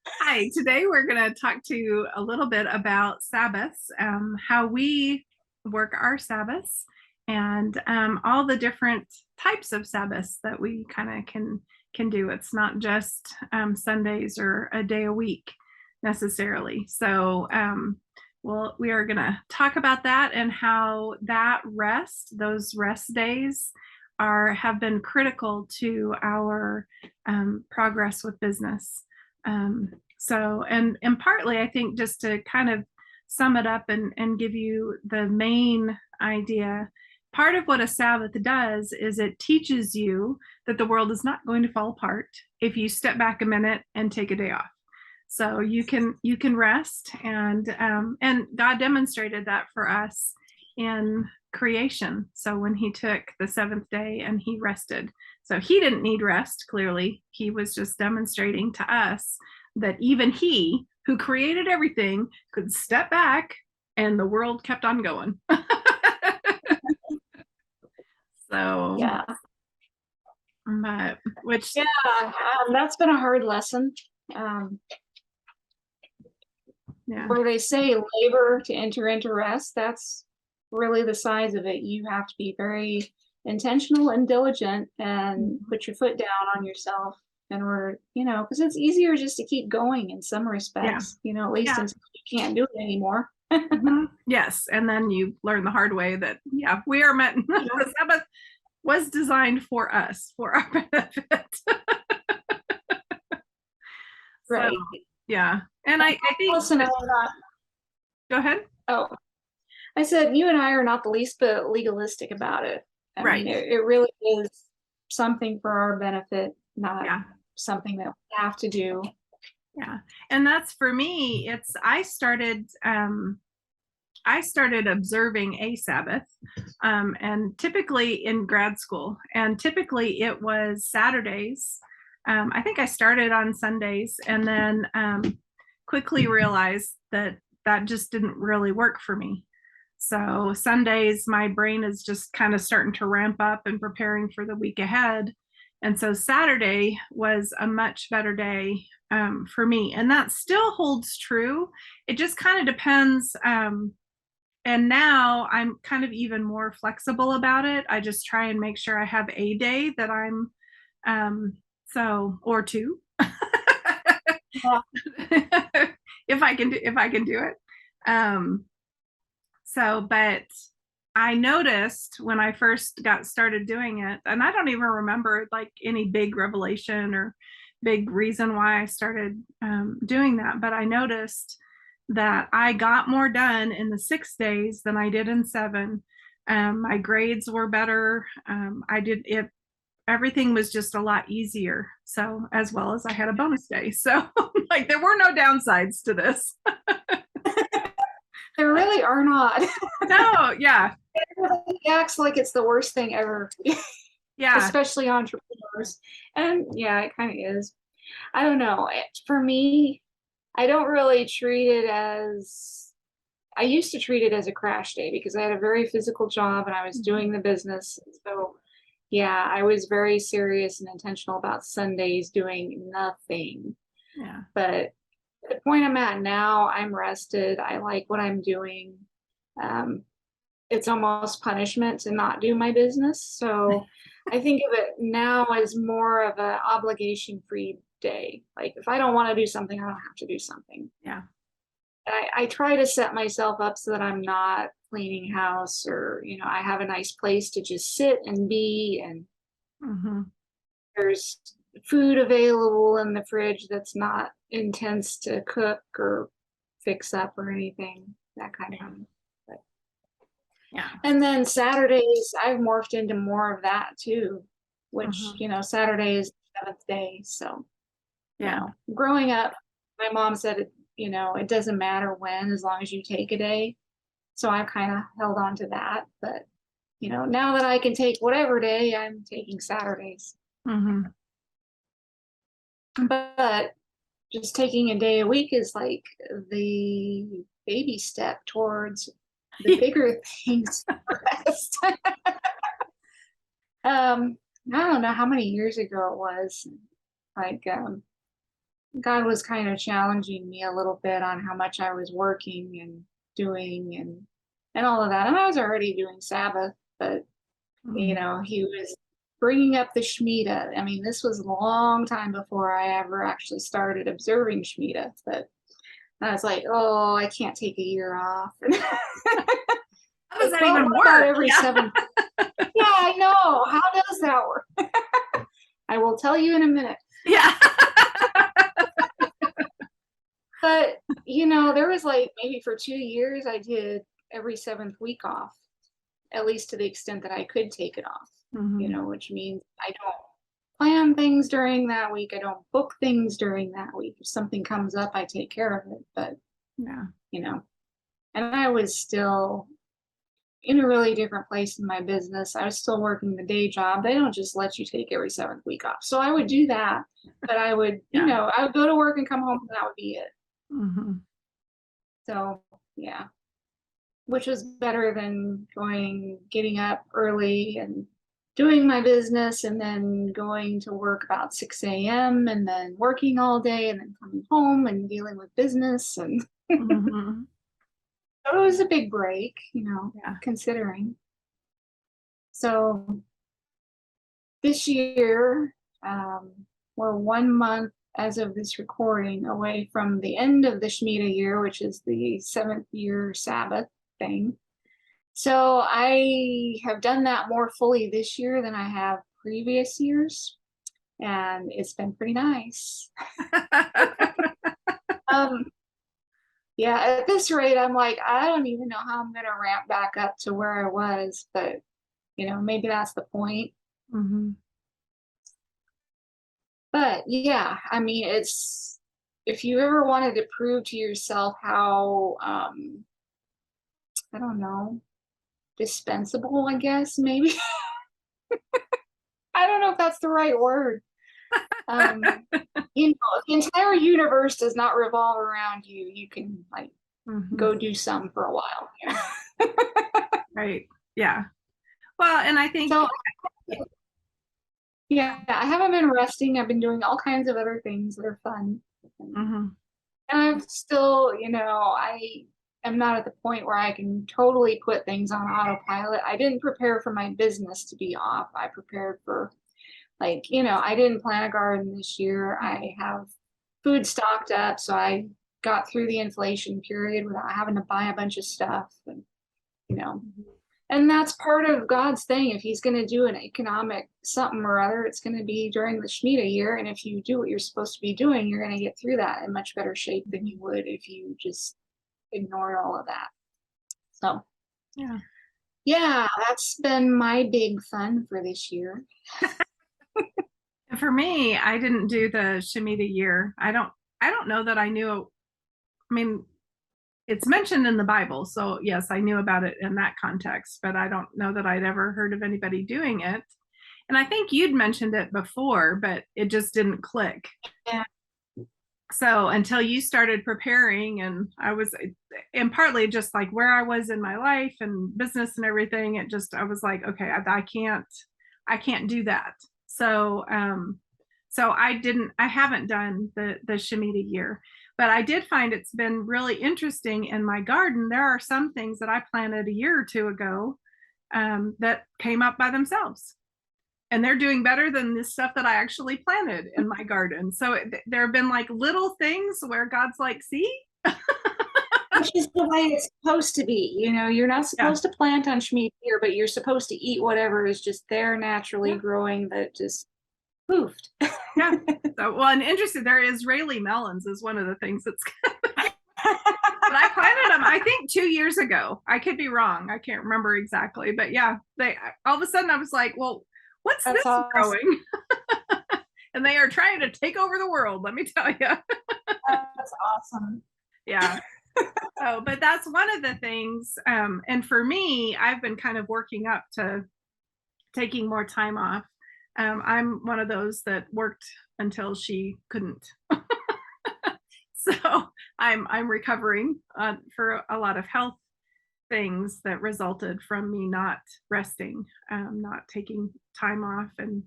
Hi, today we're going to talk to you a little bit about Sabbaths, how we work our Sabbaths, and all the different types of Sabbaths that we kind of can do. It's not just Sundays or a day a week necessarily. So we are going to talk about that and how that rest, those rest days, have been critical to our progress with business. And partly, I think, just to kind of sum it up and give you the main idea, part of what a Sabbath does is it teaches you that the world is not going to fall apart if you step back a minute and take a day off. So you can rest, and God demonstrated that for us in creation. So when he took the seventh day and he rested, so he didn't need rest. Clearly, he was just demonstrating to us that even he, who created everything, could step back and the world kept on going. So, Yeah. but which, Yeah, that's been a hard lesson. yeah, Where they say labor to enter into rest, that's really the size of it. You have to be very intentional and diligent and put your foot down on yourself in order, because it's easier just to keep going in some yeah, respects, at least yeah. until you can't do it anymore. Mhm. Yes, and then you learn the hard way that we are meant. The Sabbath was designed for us, for our benefit. So Right. yeah, and I think Listen, that, go ahead. oh, I said, you and I are not the least bit legalistic about it. I Right. mean, it really is something for our benefit, not Yeah. something that we have to do. Yeah. And that's, for me, it's I started observing a Sabbath, and typically in grad school, and typically it was Saturdays. I think I started on Sundays, and then quickly realized that that just didn't really work for me. So Sundays, my brain is just kind of starting to ramp up and preparing for the week ahead. And so Saturday was a much better day for me. And that still holds true. It just kind of depends. And now I'm kind of even more flexible about it. I just try and make sure I have a day that I'm, or two. Yeah. If I can do it. But I noticed when I first got started doing it, and I don't even remember like any big revelation or big reason why I started doing that, but I noticed that I got more done in the 6 days than I did in 7. My grades were better. I did it. Everything was just a lot easier. So, as well as I had a bonus day. So like there were no downsides to this. There really are not. No, yeah. It acts like it's the worst thing ever, Yeah. especially entrepreneurs. And yeah, it kind of is. I don't know. For me, I don't really treat it as, I used to treat it as a crash day because I had a very physical job and I was doing the business. So yeah, I was very serious and intentional about Sundays doing nothing. Yeah. But the point I'm at now, I'm rested. I like what I'm doing. It's almost punishment to not do my business. So I think of it now as more of an obligation-free day. Like if I don't want to do something, I don't have to do something. Yeah. I try to set myself up so that I'm not cleaning house or, I have a nice place to just sit and be, and there's food available in the fridge that's not intense to cook or fix up or anything, that kind of thing. But, Yeah. and then Saturdays, I've morphed into more of that too, which, Saturday is the 7th day. So, Yeah. Growing up, my mom said, it doesn't matter when, as long as you take a day. So I've kind of held on to that. But, now that I can take whatever day, I'm taking Saturdays. But just taking a day a week is like the baby step towards the bigger things. I don't know how many years ago it was. Like God was kind of challenging me a little bit on how much I was working and doing and all of that. And I was already doing Sabbath, but Mm. he was bringing up the Shemitah. I mean, this was a long time before I ever actually started observing Shemitah, but I was like, oh, I can't take a year off. How does Like, that well, even what about work? every Yeah. 7? Yeah, I know. How does that work? I will tell you in a minute. Yeah. But, there was like maybe for 2 years, I did every 7th week off, at least to the extent that I could take it off, Mhm. which means I don't plan things during that week. I don't book things during that week. If something comes up, I take care of it. But, Yeah. and I was still in a really different place in my business. I was still working the day job. They don't just let you take every 7th week off. So I would do that, but I would, Yeah. I would go to work and come home and that would be it. Mhm. So yeah, which was better than getting up early and doing my business and then going to work about 6 a.m. and then working all day and then coming home and dealing with business. And Mhm. so it was a big break, Yeah. considering. So this year, we're 1 month as of this recording away from the end of the Shemitah year, which is the 7th year Sabbath thing. So I have done that more fully this year than I have previous years, and it's been pretty nice. Um, yeah, at this rate, I'm like, I don't even know how I'm gonna ramp back up to where I was, but maybe that's the point. Mhm. But yeah, I mean, it's if you ever wanted to prove to yourself how I don't know, dispensable, I guess maybe. I don't know if that's the right word. Um, the entire universe does not revolve around you. You can like Mhm. go do something for a while. Right. Yeah. Well, and I think, So yeah, I haven't been resting. I've been doing all kinds of other things that are fun. mhm. And I'm still, I am not at the point where I can totally put things on autopilot. I didn't prepare for my business to be off. I prepared for, like, I didn't plant a garden this year. I have food stocked up, so I got through the inflation period without having to buy a bunch of stuff. And, you know, and that's part of God's thing. If he's going to do an economic something or other, it's going to be during the Shemitah year. And if you do what you're supposed to be doing, you're going to get through that in much better shape than you would if you just ignored all of that. So, Yeah. yeah, that's been my big fun for this year. And for me, I didn't do the Shemitah year. I don't know that I knew. I mean, it's mentioned in the Bible, so yes, I knew about it in that context, but I don't know that I'd ever heard of anybody doing it. And I think you'd mentioned it before, but it just didn't click. Yeah. So until you started preparing, and partly just like where I was in my life and business and everything, I was like, okay, I can't do that. So I haven't done the Shemitah year, but I did find it's been really interesting in my garden. There are some things that I planted a year or two ago that came up by themselves, and they're doing better than the stuff that I actually planted in my garden. So there have been like little things where God's like, see, Which is the way it's supposed to be. You're not yeah, supposed to plant on Shemitah here, but you're supposed to eat whatever is just there naturally yeah, growing that just poofed. yeah. So, well, and interesting, there are Israeli melons is one of the things that's. But I planted them, I think 2 years ago. I could be wrong. I can't remember exactly, but yeah, they all of a sudden I was like, well, what's That's this awesome. growing? And they are trying to take over the world. Let me tell you. That's awesome. Yeah. Oh, but that's one of the things. And for me, I've been kind of working up to taking more time off. I'm one of those that worked until she couldn't. So I'm recovering for a lot of health things that resulted from me not resting, not taking time off, and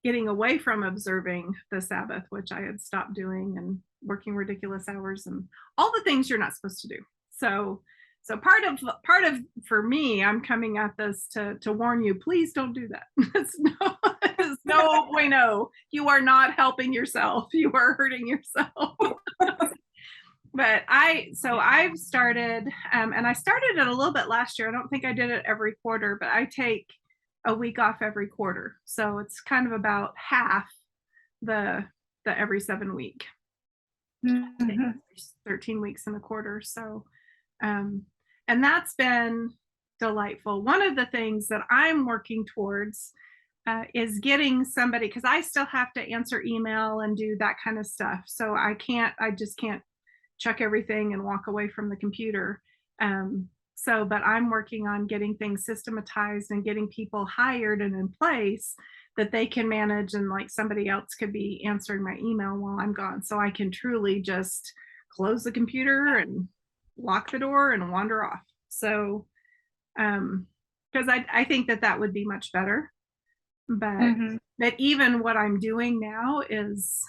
getting away from observing the Sabbath, which I had stopped doing, and working ridiculous hours and all the things you're not supposed to do. So part of for me, I'm coming at this to warn you, please don't do that. It's no bueno. You are not helping yourself. You are hurting yourself. But I've started, and I started it a little bit last year. I don't think I did it every quarter, but I take a week off every quarter. So it's kind of about half the every 7 week. Mhm. 13 weeks in a quarter. So, and that's been delightful. One of the things that I'm working towards is getting somebody, because I still have to answer email and do that kind of stuff. So I just can't chuck everything and walk away from the computer. But I'm working on getting things systematized and getting people hired and in place that they can manage, and like somebody else could be answering my email while I'm gone. So I can truly just close the computer and lock the door and wander off. So, because I think that would be much better. But even what I'm doing now is,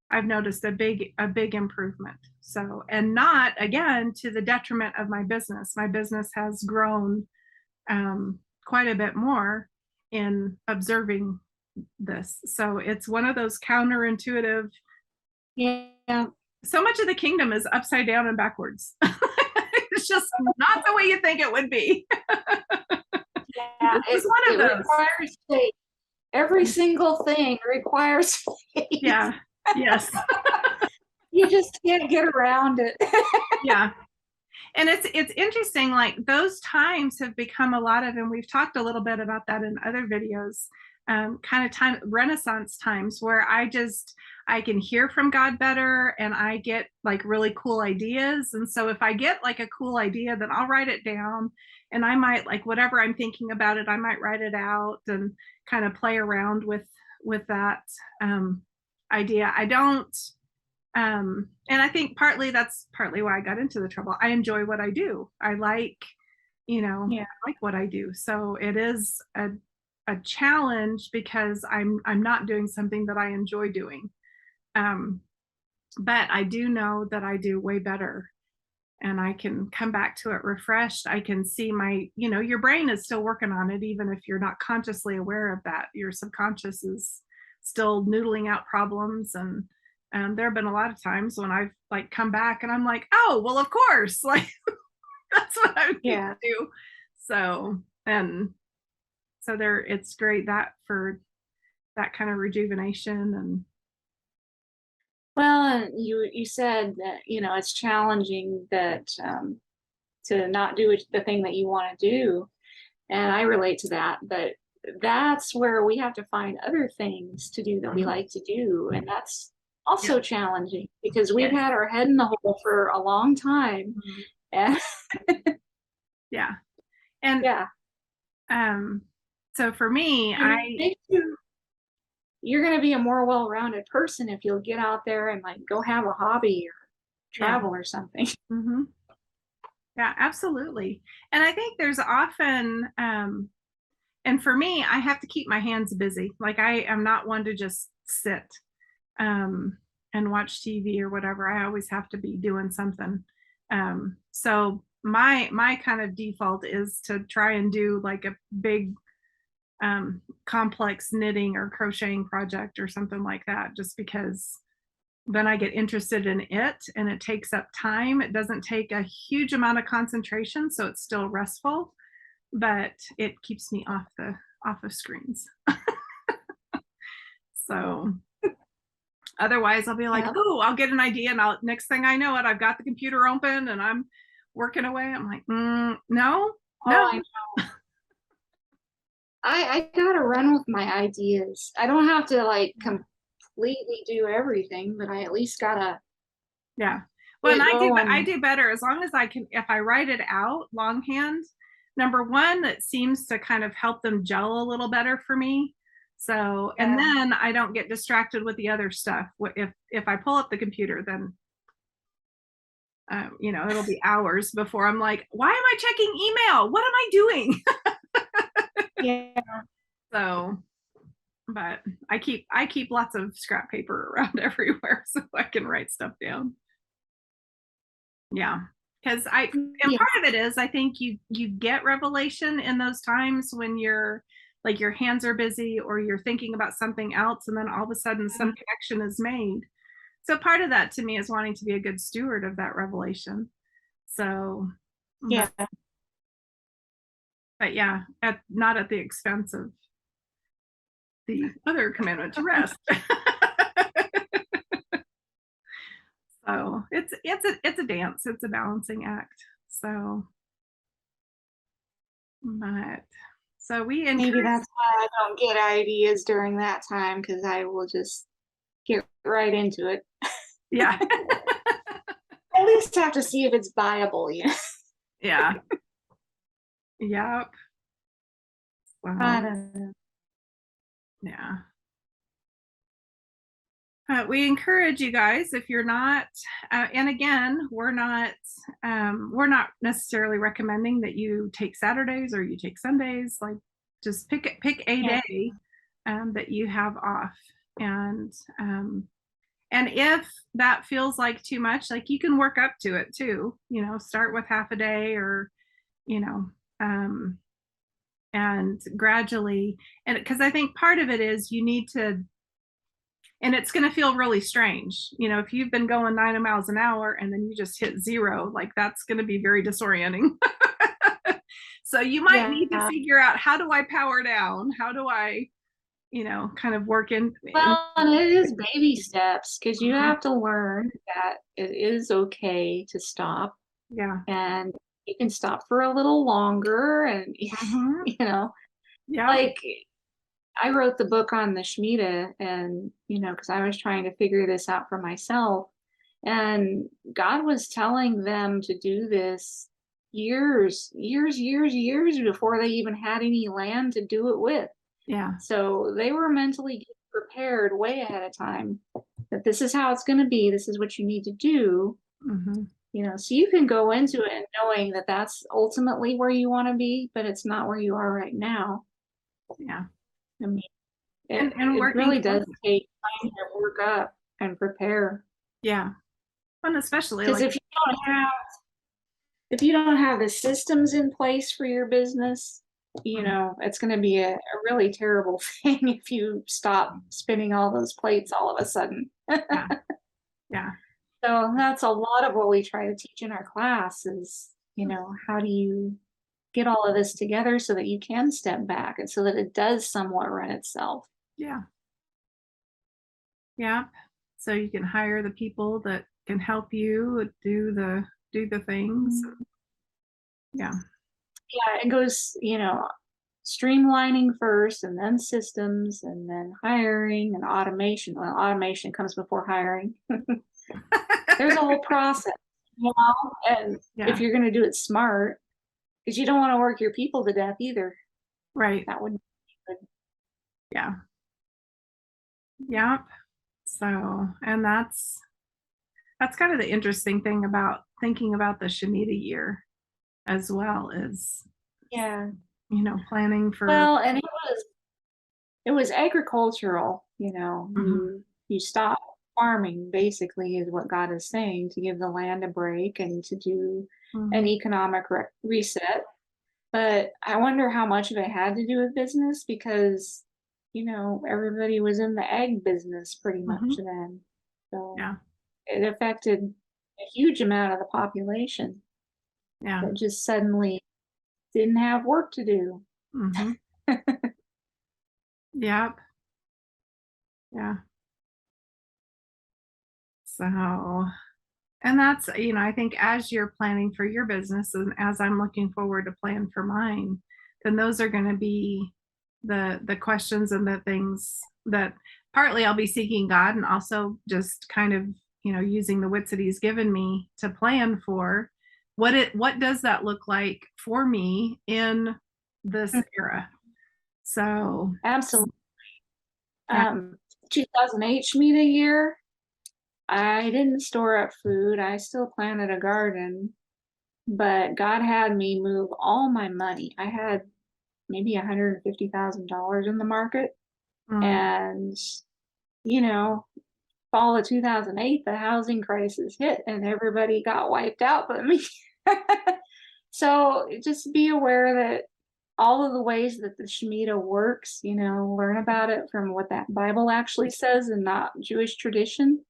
I've noticed a big improvement. So, and not again to the detriment of my business. My business has grown quite a bit more in observing this. So it's one of those counterintuitive. Yeah. So much of the kingdom is upside down and backwards. It's just not the way you think it would be. Yeah, it's one of those. Requires faith. Every single thing requires faith. Yeah. Yes. You just can't get around it. Yeah. And it's interesting, like those times have become a lot of, and we've talked a little bit about that in other videos, kind of time Renaissance times where I can hear from God better, and I get like really cool ideas. And so if I get like a cool idea, then I'll write it down, and I might, like, whatever I'm thinking about it, I might write it out and kind of play around with that idea. I don't and I think that's partly why I got into the trouble. I enjoy what I do. I like, I like what I do. So it is a challenge because I'm not doing something that I enjoy doing. But I do know that I do way better, and I can come back to it refreshed. I can see your brain is still working on it, even if you're not consciously aware of that. Your subconscious is still noodling out problems, and there have been a lot of times when I've like come back and I'm like, oh, well, of course, like that's what I need to do. So, and so it's great that for that kind of rejuvenation. And well, you said that, it's challenging that to not do the thing that you want to do. And I relate to that, but that's where we have to find other things to do that we like to do. And that's also challenging because we've had our head in the hole for a long time. And yeah. And so for me, you're going to be a more well-rounded person if you'll get out there and like go have a hobby or travel or something. Yeah, absolutely. And I think there's often, and for me, I have to keep my hands busy. Like I am not one to just sit and watch TV or whatever. I always have to be doing something. So my kind of default is to try and do like a big complex knitting or crocheting project or something like that, just because then I get interested in it, and it takes up time. It doesn't take a huge amount of concentration, so it's still restful, but it keeps me off of screens. So otherwise I'll be like, oh, I'll get an idea, and next thing I know it, I've got the computer open and I'm working away. I'm like, no. I know. I gotta run with my ideas. I don't have to like completely do everything, but I at least gotta. Yeah. Well, and I do better as long as I can. If I write it out longhand, number one, it seems to kind of help them gel a little better for me. So, and then I don't get distracted with the other stuff. If I pull up the computer, then it'll be hours before I'm like, why am I checking email? What am I doing? Yeah. So but I keep lots of scrap paper around everywhere so I can write stuff down. Yeah. Because and Yeah. part of it is I think you get revelation in those times when you're like your hands are busy or you're thinking about something else and then all of a sudden some connection is made. So part of that to me is wanting to be a good steward of that revelation. So Yeah. but yeah, not at the expense of the other commandment to rest. So it's a dance, it's a balancing act. So but so we Maybe encourage. that's why I don't get ideas during that time because I will just get right into it. Yeah. At least have to see if it's viable, you know. Yeah. Yep. I Well, don't know. yeah. We encourage you guys if you're not, and again, we're not necessarily recommending that you take Saturdays or you take Sundays. Like, just pick a Yeah. day that you have off, and if that feels like too much, like you can work up to it too. Start with half a day, or you know, um, and gradually, and because I think part of it is you need to, and it's going to feel really strange, if you've been going 90 miles an hour and then you just hit zero, like that's going to be very disorienting. So you might need to Yeah. figure out, how do I power down, how do I kind of work in. Well, and it is baby steps because you Mhm. have to learn that it is okay to stop Yeah. and you can stop for a little longer and Hmm. you know, Yeah. like I wrote the book on the Shemitah and because I was trying to figure this out for myself and God was telling them to do this years before they even had any land to do it with. Yeah. So they were mentally prepared way ahead of time that this is how it's going to be. This is what you need to do. Hmm. So you can go into it knowing that that's ultimately where you want to be, but it's not where you are right now. Yeah. I mean, And it working really does towards it. take time to work up and prepare. Yeah. And especially Because like. if you don't have the systems in place for your business, Mhm. it's going to be a really terrible thing if you stop spinning all those plates all of a sudden. Yeah. Yeah. So that's a lot of what we try to teach in our class is, how do you get all of this together so that you can step back and so that it does somewhat run itself. Yeah. Yeah. So you can hire the people that can help you do the things. Yeah. Yeah, it goes, streamlining first and then systems and then hiring and automation. Well, automation comes before hiring. There's a whole process, and if Yeah. you're going to do it smart, because you don't want to work your people to death either. Right. That wouldn't be good. Yeah. Yeah. So, and that's kind of the interesting thing about thinking about the Shemitah year as well, is Yeah. planning for. Well, and it was agricultural, Mhm. you stop farming basically is what God is saying to give the land a break and to do an Mhm. economic reset. But I wonder how much of it had to do with business because, everybody was in the egg business pretty much Mhm. then. So Yeah. it affected a huge amount of the population Yeah. that just suddenly didn't have work to do. Mhm. Yep. Yeah. So, and that's, I think as you're planning for your business and as I'm looking forward to plan for mine, then those are going to be the questions and the things that partly I'll be seeking God, and also just kind of, using the wits that he's given me to plan for what does that look like for me in this era. So, Absolutely. yeah. Um, 2008 Shemitah year, I didn't store up food. I still planted a garden, but God had me move all my money. I had maybe $150,000 in the market. And, you know, fall of 2008, the housing crisis hit and everybody got wiped out but me. So just be aware that all of the ways that the Shemitah works, learn about it from what that Bible actually says and not Jewish tradition.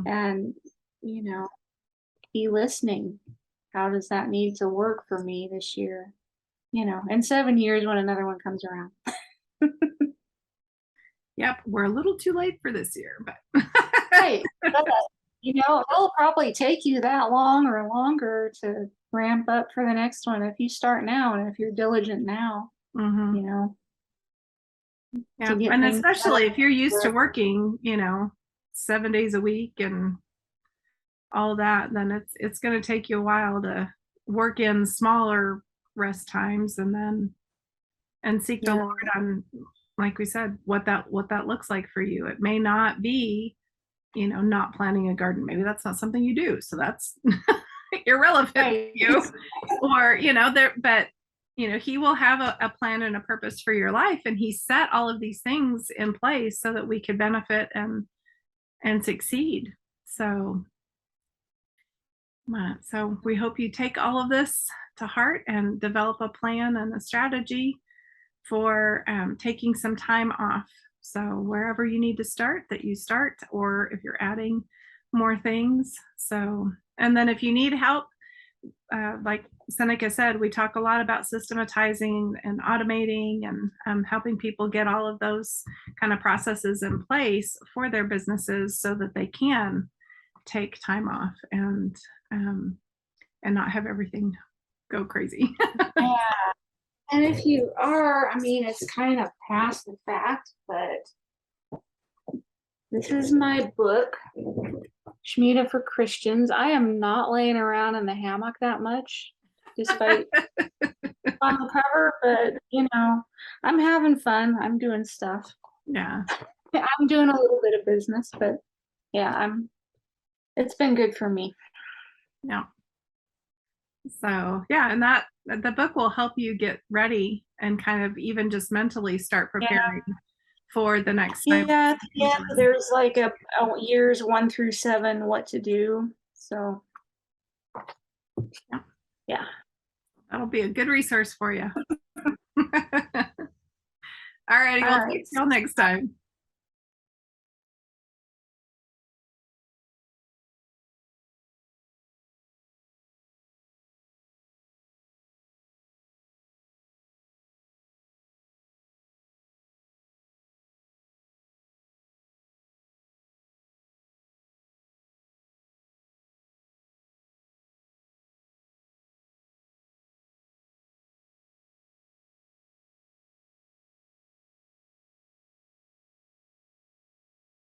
And, be listening. How does that need to work for me this year? In 7 years when another one comes around. Yep, we're a little too late for this year, but Right. But, it'll probably take you that long or longer to ramp up for the next one if you start now and if you're diligent now, yeah, to get and things especially if you're used to better. working, 7 days a week and all that, then it's going to take you a while to work in smaller rest times and seek the Yeah. Lord on, like we said, what that looks like for you. It may not be, not planting a garden. Maybe that's not something you do, so that's irrelevant Right. to you. Or but he will have a plan and a purpose for your life, and he set all of these things in place so that we could benefit and succeed. So we hope you take all of this to heart and develop a plan and a strategy for taking some time off. So wherever you need to start, that you start, or if you're adding more things. So, and then if you need help, like Seneca said, we talk a lot about systematizing and automating and helping people get all of those kind of processes in place for their businesses so that they can take time off and not have everything go crazy. Yeah. And if you are, it's kind of past the fact, but this is my book, Shemitah for Christians. I am not laying around in the hammock that much, despite on the cover, but I'm having fun. I'm doing stuff. Yeah. I'm doing a little bit of business, but yeah, it's been good for me. Yeah. So yeah, and that the book will help you get ready and kind of even just mentally start preparing for the next time. Yeah, there's like a years 1 through 7 what to do. So yeah. That'll be a good resource for you. All righty, well, till next time.